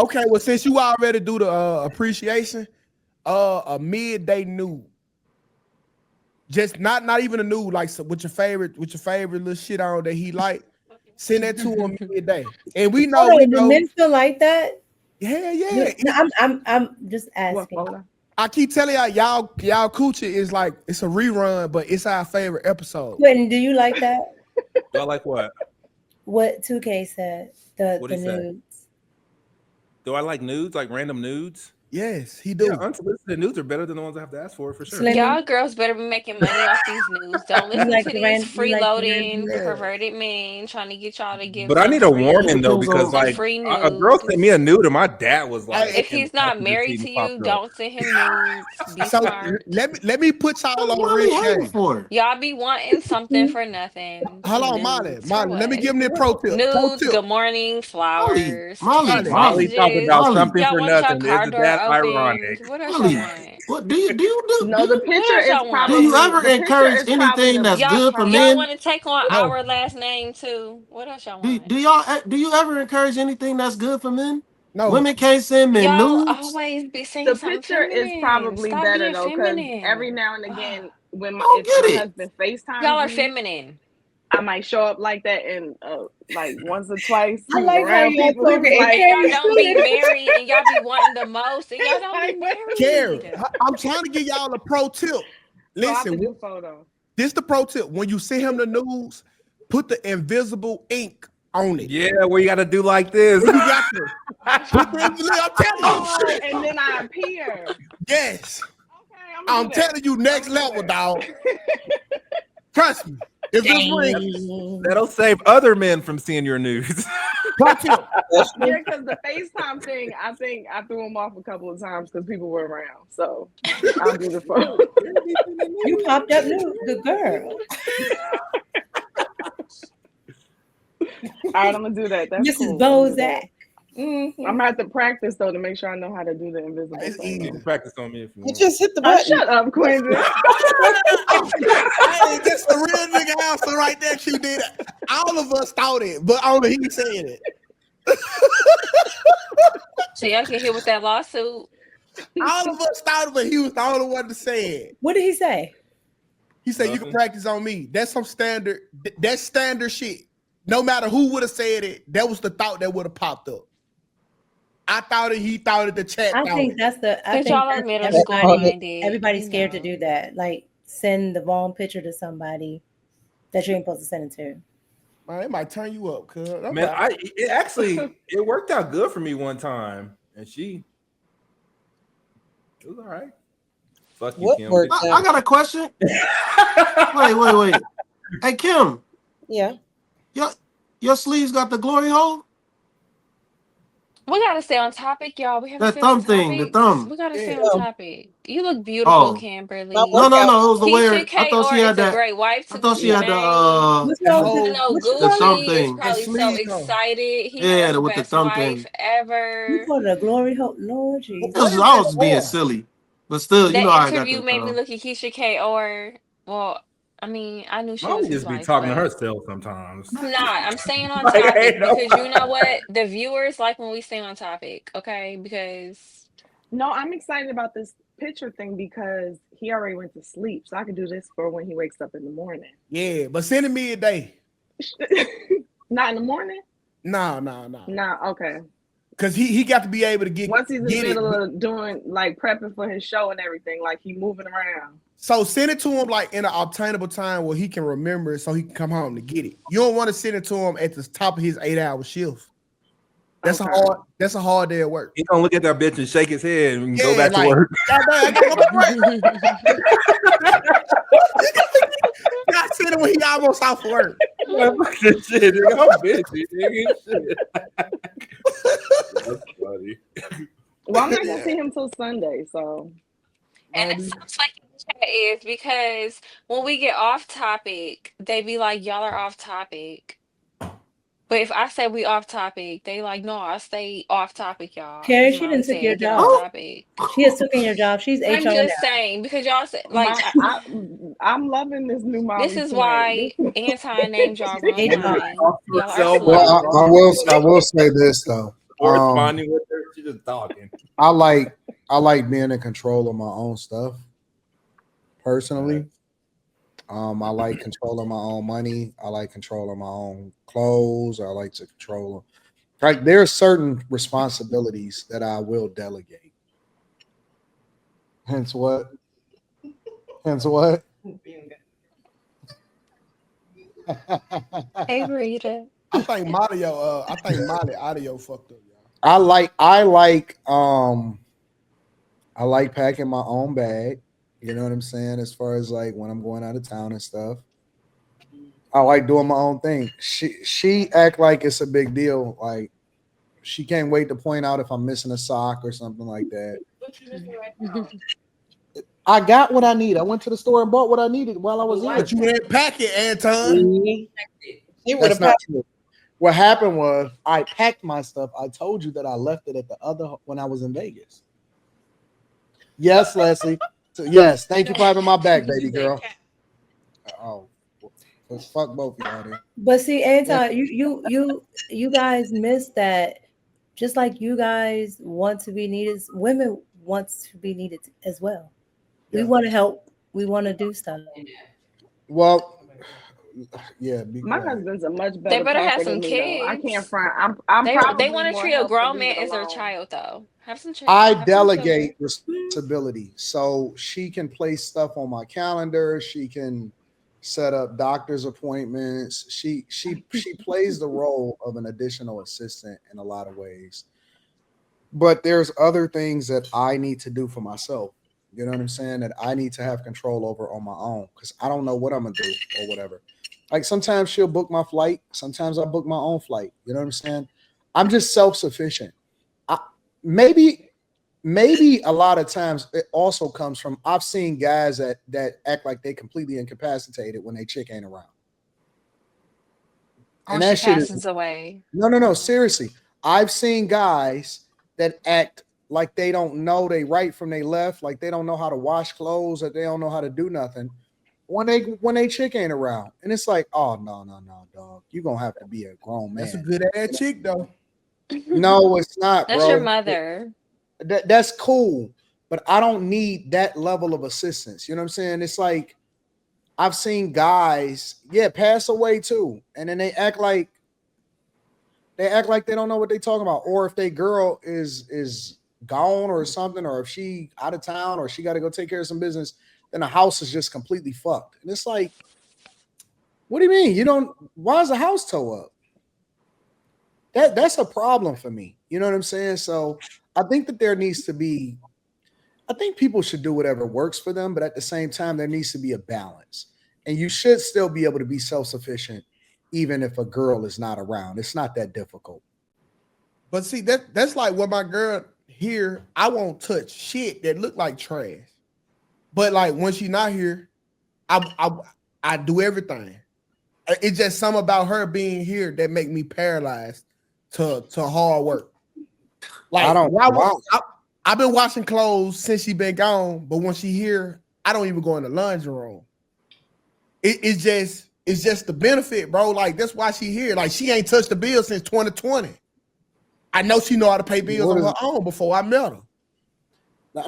Okay, well, since you already do the appreciation, a midday nude. Just not even a nude, like with your favorite little shit on that he like. Send that to him midday. And we know. Do men still like that? Yeah. No, I'm just asking. I keep telling y'all coochie is like it's a rerun, but it's our favorite episode. Quentin, do you like that? Y'all like what? What 2K said? The say? nudes. Do I like nudes? Like random nudes? Yes, he do. Yeah, unsolicited nudes are better than the ones I have to ask for sure. Slim- Y'all girls better be making money off these nudes. Don't listen like to the these you like freeloading, Yeah. perverted men trying to get y'all to give. But I some need a free- warning though, because some like free a girl nudes. sent me a nude and my dad was like, If he's not married to you, don't send him nudes. Be So smart. let me put y'all What on are we the hating game. for? Y'all be wanting something for nothing. Hold Some on, Molly. nudes for Let me what? give them the pro tip. Pro Nudes, tip. good morning, flowers, Molly, text Molly talking messages. about Molly. something Y'all for want your nothing. car Isn't door that opened. ironic? What else y'all Molly, want? what do you do? No, the What picture else is y'all want? Do you probably ever the picture encourage is probably anything the that's Y'all, good for y'all men? want to take on No. our last name too? What else y'all Do want? do y'all do you ever encourage anything that's good for men? No. Women can't send men Y'all nudes. always be saying the something picture is feminine. probably Stop better being though, because every feminine. now and Ugh. again when I don't if my get it. husband FaceTimes Y'all are me, feminine. I might show up like that, and like once or twice I he was like how around y'all people, he was talking. like, And y'all Carrie don't be Student. married, and y'all be wanting the most, and y'all don't be Carrie, married. I'm trying to give y'all a pro tip. so I have to Listen, do photo. this the pro tip. When you send him the news, put the invisible ink on it. Yeah, where you gotta do like this. You got to put the invisible. I'm telling Oh, you. and then I appear. Yes. Okay, I'm telling you, next level, dog. Trust me. If this ring, That'll save other men from seeing your nudes. pro tip. Yeah, because the FaceTime thing, I think I threw him off a couple of times because people were around. So I'll do the photo. You popped up new. Good girl. All right, I'm gonna do that. That's Mrs. cool. Bozak. I'm gonna have to practice though to make sure I know how to do the invisible It's thing. easy. You can practice on me if you You want. just hit the Oh, button. shut up, Quentin. Hey, that's a real nigga answer right there. Q did it. All of us thought it, but only he said it. So y'all get hit with that lawsuit. All of us thought it, but he was the only one to say it. What did he say? He said, "You can practice on me." That's some standard. That's standard shit. No matter who would have said it, that was the thought that would have popped up. I thought it. He thought it. The chat. I thought think it. that's the. I Because think y'all are that's middle school minded. everybody's scared to do that. Like send the wrong picture to somebody that you ain't supposed to send it to. Man, it might turn you up, cuz. Man, it worked out good for me one time, and it was all right. Fuck you, What Kim. worked I out? got a question. Wait. Hey Kim, Yeah. your sleeves got the glory hole? We gotta stay on topic, y'all. We haven't That stayed on thumb thing, the topic. thumb. We gotta stay Yeah. on topic. You look beautiful, Oh. Kimberly. My No, workout. it was the Keisha wear. I thought K.R. she had is a that. great wife I to thought this she had the man. What's That wrong? whole I know What's the thumb Gucci is thing. probably that so sleeve on. excited. He Yeah, has the with the best thumb wife thing. You ever. call it a glory hole? Lord Jesus. What is I was that being for? silly, but still, you That know I got interview the. made me look at Keisha K.R. Well, I mean, I knew she was Molly his just be wife, talking to but herself sometimes. I'm not. I'm staying on Like, topic ain't no- because you know what? The viewers like when we stay on topic, okay? Because No, I'm excited about this picture thing because he already went to sleep, so I can do this for when he wakes up in the morning. Yeah, but send it midday. Not in the morning? No. Nah, okay. Because he got to be able to Once he's in the get middle it. of doing like prepping for his show and everything, like he moving around. So send it to him like in an obtainable time where he can remember it so he can come home to get it. You don't want to send it to him at the top of his 8-hour shift. That's Okay. a hard day at work. He gonna look at that bitch and shake his head and go back like, to work. God damn, I gotta go back to work. God send it when he almost off work. Shit, nigga, I'm busy, nigga. Shit. That's funny. Well, I'm not gonna see him till Sunday, so and it's so fucking chat is because when we get off topic, they be like, y'all are off topic. But if I say we off topic, they like, no, I stay off topic, y'all. Carrie, Because she Molly didn't took your said get on job. topic. She has taken your job. She's I'm HR now. just saying, because y'all said, like, I'm loving this new Molly. this is tonight. why Anton named y'all wrong HR. line. Y'all are So, slow. Well, I will say this though. corresponding with her. She's just talking. I like being in control of my own stuff. Personally, I like controlling my own money. I like controlling my own clothes. I like to control them. Like there are certain responsibilities that I will delegate. Hence what? Hence what? Hey, Rita. I think Molly audio fucked up, y'all. I like packing my own bag. You know what I'm saying? As far as like when I'm going out of town and stuff. I like doing my own thing. She act like it's a big deal. Like she can't wait to point out if I'm missing a sock or something like that. I got what I need. I went to the store and bought what I needed while I was But in. you didn't pack it, Anton. That's not true. What happened was I packed my stuff. I told you that I left it at the other when I was in Vegas. Yes, Leslie. So, yes, thank you for having my back, baby girl. Oh, well, fuck both of y'all. Then. But see, Anton, you guys miss that. Just like you guys want to be needed, women want to be needed as well. We want to help. We want to do stuff. Well, yeah. My husband's a much They better better have packer some than me, though. I kids. can't front. I'm They probably want to more treat a helpful grown to man leave it as their alone. child, though. Have some. I have some delegate children. responsibility, so she can place stuff on my calendar. She can set up doctor's appointments. She plays the role of an additional assistant in a lot of ways. But there's other things that I need to do for myself. You know what I'm saying? That I need to have control over on my own because I don't know what I'm gonna do or whatever. Like sometimes she'll book my flight. Sometimes I book my own flight. You know what I'm saying? I'm just self-sufficient. I, maybe a lot of times it also comes from I've seen guys that act like they completely incapacitated when they chick ain't around. Or And she that shit is passes away. no, seriously. I've seen guys that act like they don't know they right from they left, like they don't know how to wash clothes, that they don't know how to do nothing when they chick ain't around. And it's like, oh no, dog. You're gonna have to be a grown man. That's a good ass chick though. No, it's not, That's bro. your mother. That's cool, but I don't need that level of assistance. You know what I'm saying? It's like I've seen guys, pass away too, and then they act like they don't know what they talking about, or if they girl is gone or something, or if she out of town or she got to go take care of some business, then the house is just completely fucked. And it's like, what do you mean? You don't? Why is the house toe up? That's a problem for me. You know what I'm saying? So I think that there needs to be. I think people should do whatever works for them, but at the same time, there needs to be a balance, and you should still be able to be self-sufficient, even if a girl is not around. It's not that difficult. But see, that's like what my girl here. I won't touch shit that look like trash. But like when she's not here, I do everything. It's just something about her being here that make me paralyzed to hard work. Like I don't. I've been washing clothes since she been gone, but when she here, I don't even go in the laundry room. It's just the benefit, bro. Like that's why she here. Like she ain't touched the bill since 2020. I know she know how to pay bills on her own before I met her.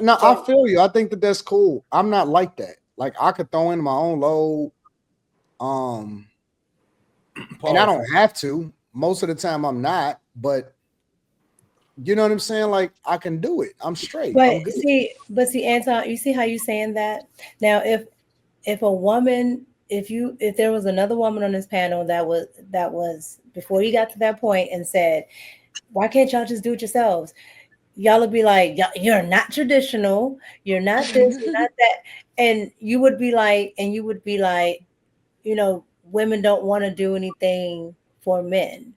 No, I feel you. I think that that's cool. I'm not like that. Like I could throw in my own load, and I don't have to. Most of the time, I'm not. But you know what I'm saying? Like I can do it. I'm straight. But see, Anton, you see how you saying that? Now, if a woman, if there was another woman on this panel that was before you got to that point and said, why can't y'all just do it yourselves? Y'all would be like, you're not traditional, you're not this, you're not that. And you would be like, women don't want to do anything for men.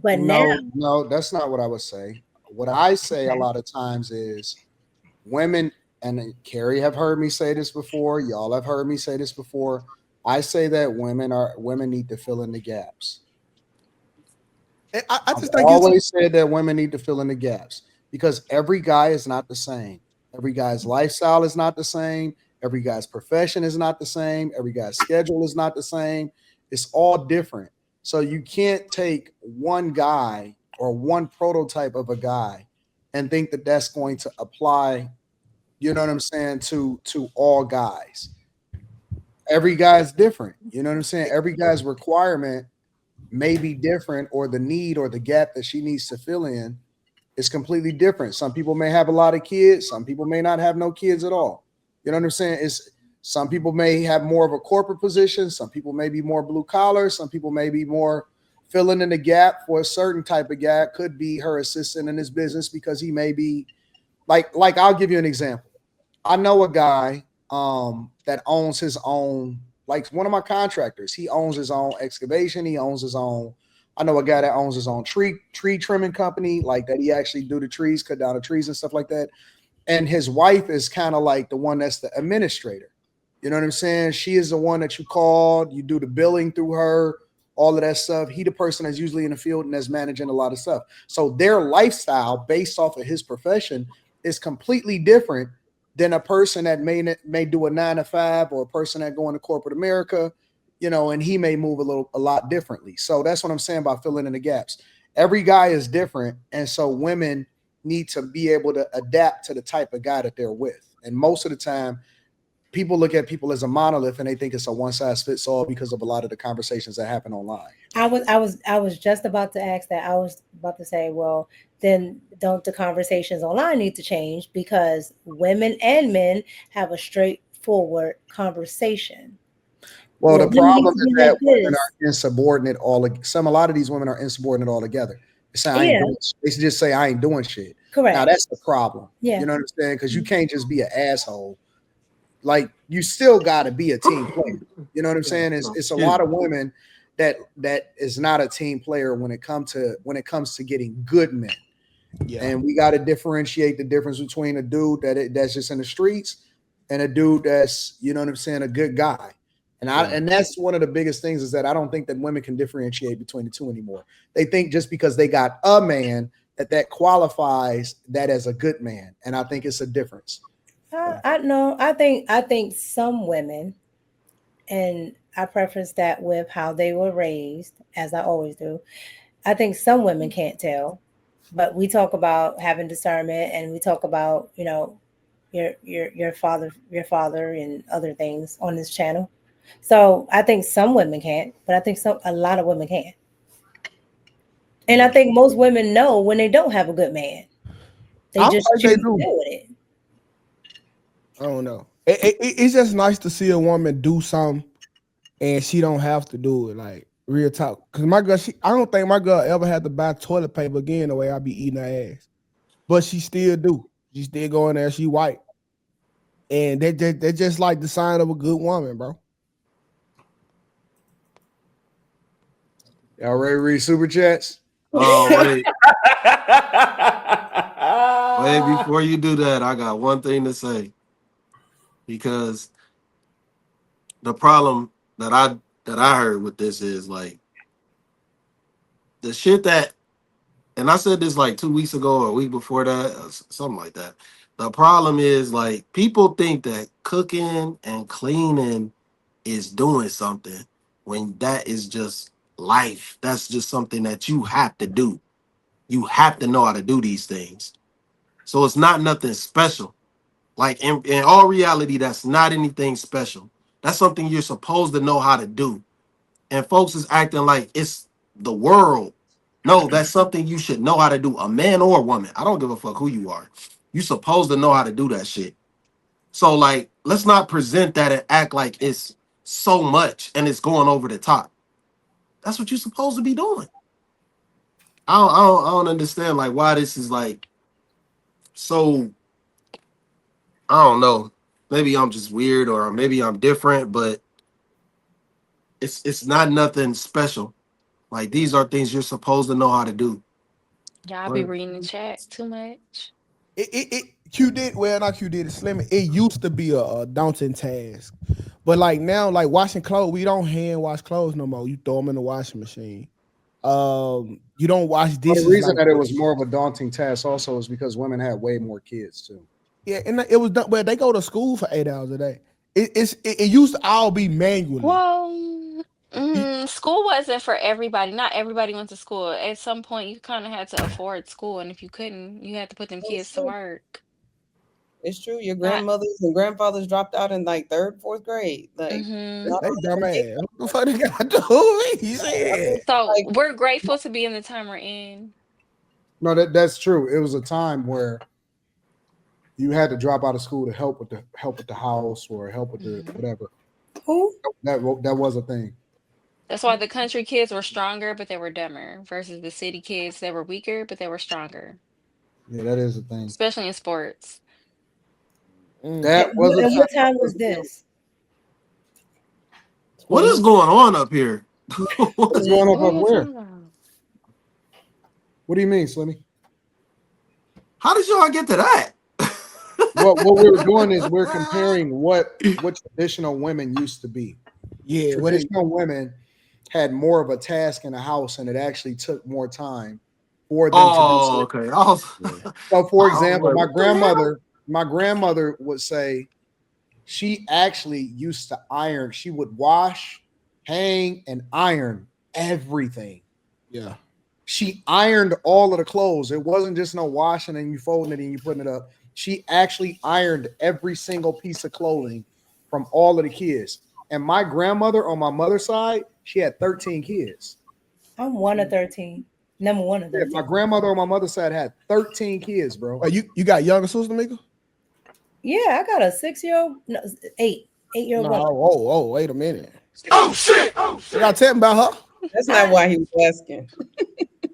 But no, that's not what I would say. What I say a lot of times is women, and Carrie have heard me say this before, y'all have heard me say this before. I say that women need to fill in the gaps. I just I've think always said that women need to fill in the gaps because every guy is not the same. Every guy's lifestyle is not the same. Every guy's profession is not the same. Every guy's schedule is not the same. It's all different. So you can't take one guy or one prototype of a guy and think that that's going to apply, you know what I'm saying, to all guys. Every guy's different. You know what I'm saying? Every guy's requirement may be different, or the need or the gap that she needs to fill in is completely different. Some people may have a lot of kids, some people may not have no kids at all. You know what I'm saying? It's some people may have more of a corporate position, some people may be more blue collar, some people may be more filling in the gap for a certain type of guy. Could be her assistant in his business because he may be like I'll give you an example. I know a guy that owns his own, like one of my contractors. He owns his own excavation. He owns his own. I know a guy that owns his own tree trimming company, like that. He actually do the trees, cut down the trees and stuff like that. And his wife is kind of like the one that's the administrator. You know what I'm saying? She is the one that you called. You do the billing through her, all of that stuff. He the person that's usually in the field and that's managing a lot of stuff. So their lifestyle based off of his profession is completely different than a person that may do a 9 to 5, or a person that go into corporate America, you know, and he may move a lot differently. So that's what I'm saying about filling in the gaps. Every guy is different, and so women need to be able to adapt to the type of guy that they're with. And most of the time, people look at people as a monolith and they think it's a one size fits all because of a lot of the conversations that happen online. I was just about to ask that. I was about to say, well, then don't the conversations online need to change because women and men have a straightforward conversation. Well, Well, the women need problem to is be that like women this. are insubordinate. A lot of these women are insubordinate altogether. They say I ain't Yeah, doing shit. They just say I ain't doing shit. Now correct. that's the problem. Yeah. You know what I'm saying? Because you can't just be an asshole. Like you still got to be a team player. You know what I'm saying? It's a lot of women that is not a team player when it comes to getting good men. Yeah. And we got to differentiate the difference between a dude that's just in the streets and a dude that's, you know what I'm saying, a good guy. And that's one of the biggest things is that I don't think that women can differentiate between the two anymore. They think just because they got a man that qualifies that as a good man, and I think it's a difference. I know. I think some women, and I preference that with how they were raised, as I always do. I think some women can't tell, but we talk about having discernment, and we talk about your father and other things on this channel. So I think some women can't, but I think a lot of women can. And I think most women know when they don't have a good man. They I don't just think choose they to do. deal with it. I don't know. It's just nice to see a woman do something and she don't have to do it. Like real talk. Cause my girl, I don't think my girl ever had to buy toilet paper again the way I be eating her ass. But she still do. She still go in there. She white, and they just like the sign of a good woman, bro. Y'all ready to read super chats? Oh, wait, before you do that, I got one thing to say. Because the problem that I heard with this is like the shit that, and I said this like 2 weeks ago or a week before that, or something like that. The problem is like people think that cooking and cleaning is doing something when that is just life. That's just something that you have to do. You have to know how to do these things. So it's not nothing special. Like in all reality, that's not anything special. That's something you're supposed to know how to do. And folks is acting like it's the world. No, that's something you should know how to do. A man or a woman. I don't give a fuck who you are. You're supposed to know how to do that shit. So like, let's not present that and act like it's so much and it's going over the top. That's what you're supposed to be doing. I don't understand like why this is like so. I don't know. Maybe I'm just weird or maybe I'm different, but it's not nothing special. Like these are things you're supposed to know how to do. Y'all be Right. reading the chat too much. Q did well, not Q did it slim. It used to be a daunting task, but like now, like washing clothes, we don't hand wash clothes no more. You throw them in the washing machine. You don't wash Well, the dishes reason like that it was this. more of a daunting task also is because women had way more kids too. Yeah, and it was done. Well, they go to school for 8 hours a day. It used to all be manually. Well, School wasn't for everybody. Not everybody went to school. At some point, you kind of had to afford school, and if you couldn't, you had to put them kids to work. It's true. Your Not. grandmothers and grandfathers dropped out in like third, fourth grade. Like, Hmm not They only dumb from ass. What the fuck they got to do with me? He I said. mean, So like, we're grateful to be in the time we're in. No, that's true. It was a time where you had to drop out of school to help with the house or help with the Mhm. whatever. Who? That was a thing. That's why the country kids were stronger, but they were dumber, versus the city kids. They were weaker, but they were stronger, Yeah, that is a thing. especially in sports. That was a And time. what time was this? What is going on up here? What's going on What are up you where? talking about? What do you mean, Slimmy? How did y'all get to that? What we were doing is we're comparing what traditional women used to be. Yeah, what it, Traditional women had more of a task in the house, and it actually took more time for them to do Oh, so. okay. I was, So, for I was example, like, what the hell? my grandmother would say she actually used to iron. She would wash, hang, and iron everything. yeah. She ironed all of the clothes. It wasn't just no washing and you folding it and you putting it up. She actually ironed every single piece of clothing from all of the kids. And my grandmother on my mother's side, she had 13 kids. I'm one of 13. Number one of Yeah, 13. my grandmother on my mother's side had 13 kids, bro. Wait, you got younger sister, Mika? Yeah, I got a 6-year-old, no, 8-year-old No, brother. wait a minute. Oh shit! You gotta tell me about her. that's not why he was asking.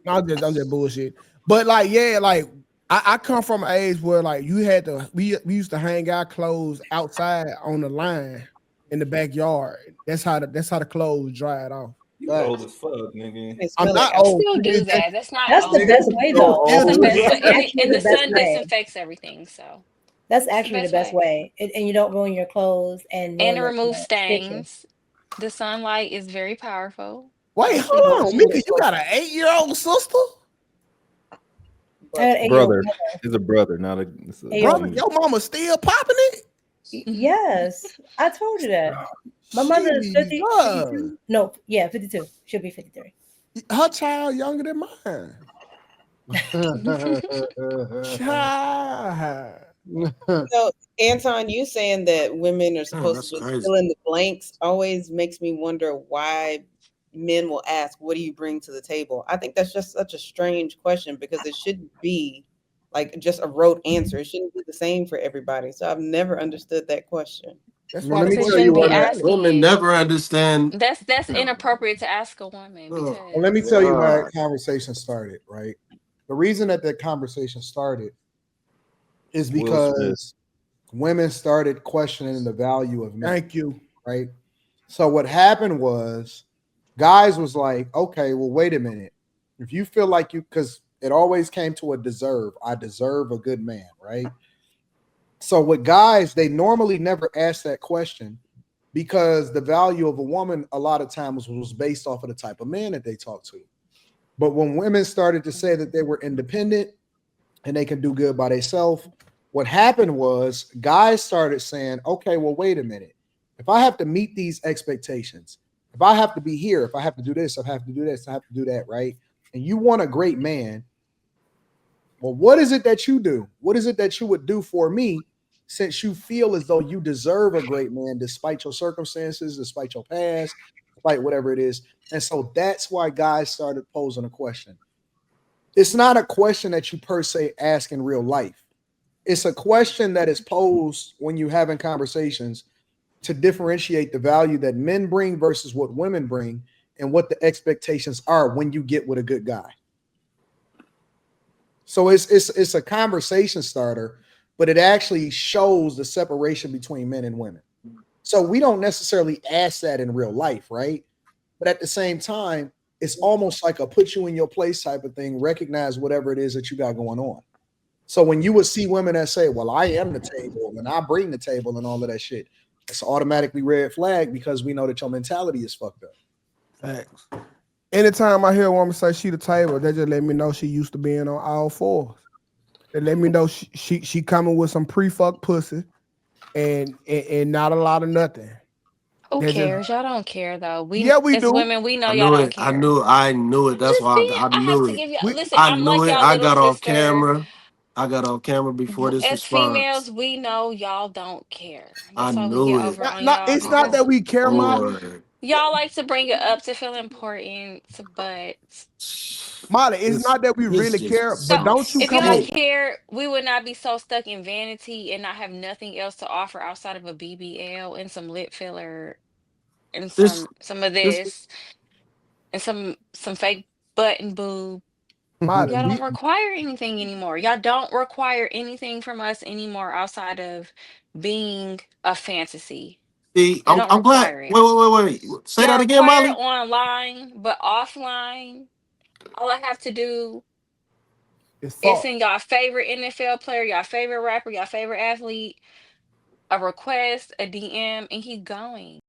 No, I'm just bullshit. But like, yeah, like I come from an age where like you had to we used to hang our clothes outside on the line in the backyard. That's how the clothes dried off. You old as fuck, nigga. They I'm smell not it. I old. still do It's just- that. That's not That's the old. best way, So though. That's the old. best way. That's actually And the the best sun way. disinfects everything, so That's it's the actually the best best way. way. And you don't ruin your clothes and And ruin to the remove stitching. stains. The sunlight is very powerful, Wait, especially hold on, washing Mika. your You got an 8-year-old sister, I had an 8-year-old Brother. brother. It's a brother, not a. It's a 8-year-old. brother. Your mama still popping it. Yes, I told you that. My mother is 50, Jesus. 52. No, yeah, 52. She'll be 53. Her child younger than mine. Child. So, Anton, you saying that women are Oh, supposed that's to just crazy. fill in the blanks always makes me wonder why men will ask, "What do you bring to the table?" I think that's just such a strange question because it shouldn't be like just a rote answer. It shouldn't be the same for everybody. So I've never understood that question. That's Well, why let the me because you tell question you shouldn't is be why so that. valid. asking Women it. never understand. That's inappropriate to ask a woman Oh, Well, let me because tell you why God. that conversation started, right? The reason that conversation started is Will Smith. because women started questioning the value of men, Thank you. right? So what happened was guys was like, okay, well, wait a minute. If you feel like you, because it always came to a deserve, I deserve a good man, right? So with guys, they normally never ask that question because the value of a woman a lot of times was based off of the type of man that they talk to. But when women started to say that they were independent and they can do good by themselves, what happened was guys started saying, okay, well, wait a minute. If I have to meet these expectations, if I have to be here, if I have to do this, I have to do this, I have to do that, right? And you want a great man, well, what is it that you do? What is it that you would do for me since you feel as though you deserve a great man despite your circumstances, despite your past, despite whatever it is? And so that's why guys started posing a question. It's not a question that you per se ask in real life. It's a question that is posed when you're having conversations to differentiate the value that men bring versus what women bring and what the expectations are when you get with a good guy. So it's a conversation starter, but it actually shows the separation between men and women. So we don't necessarily ask that in real life, right? But at the same time, it's almost like a put you in your place type of thing, recognize whatever it is that you got going on. So when you would see women that say, well, I am the table and I bring the table and all of that shit, it's automatically red flag because we know that your mentality is fucked up. Facts. Anytime I hear a woman say she the table, they just let me know she used to being on all fours. They let me know she coming with some pre-fuck pussy and not a lot of nothing. Who That just cares? Y'all don't care though. yeah, we As do. women, we know I y'all knew don't it. care. I knew it. I'm That's just why being. I I have knew to it. give y'all. We Listen, I I'm knew like it. y'all I little got on sister. camera. I got on camera before this As response. females, we know y'all don't care. I That's why we knew get it. over not, on not y'all it's not that because we care, Molly. Lord. y'all like to bring it up to feel important. But Molly, it's This not that we this really just care, but no, don't you if come y'all up. sick. care, we would not be so stuck in vanity and not have nothing else to offer outside of a BBL and some lip filler and This some of this this and some fake butt and boob. Molly, Y'all we don't require anything anymore. Y'all don't require anything from us anymore outside of being a fantasy. see. Y'all don't I'm glad. require it. Wait. Say Y'all that again, require it Molly. online, but offline, all I have to do it's is fuck. send y'all favorite NFL player, y'all favorite rapper, y'all favorite athlete, a request, a DM, and keep going.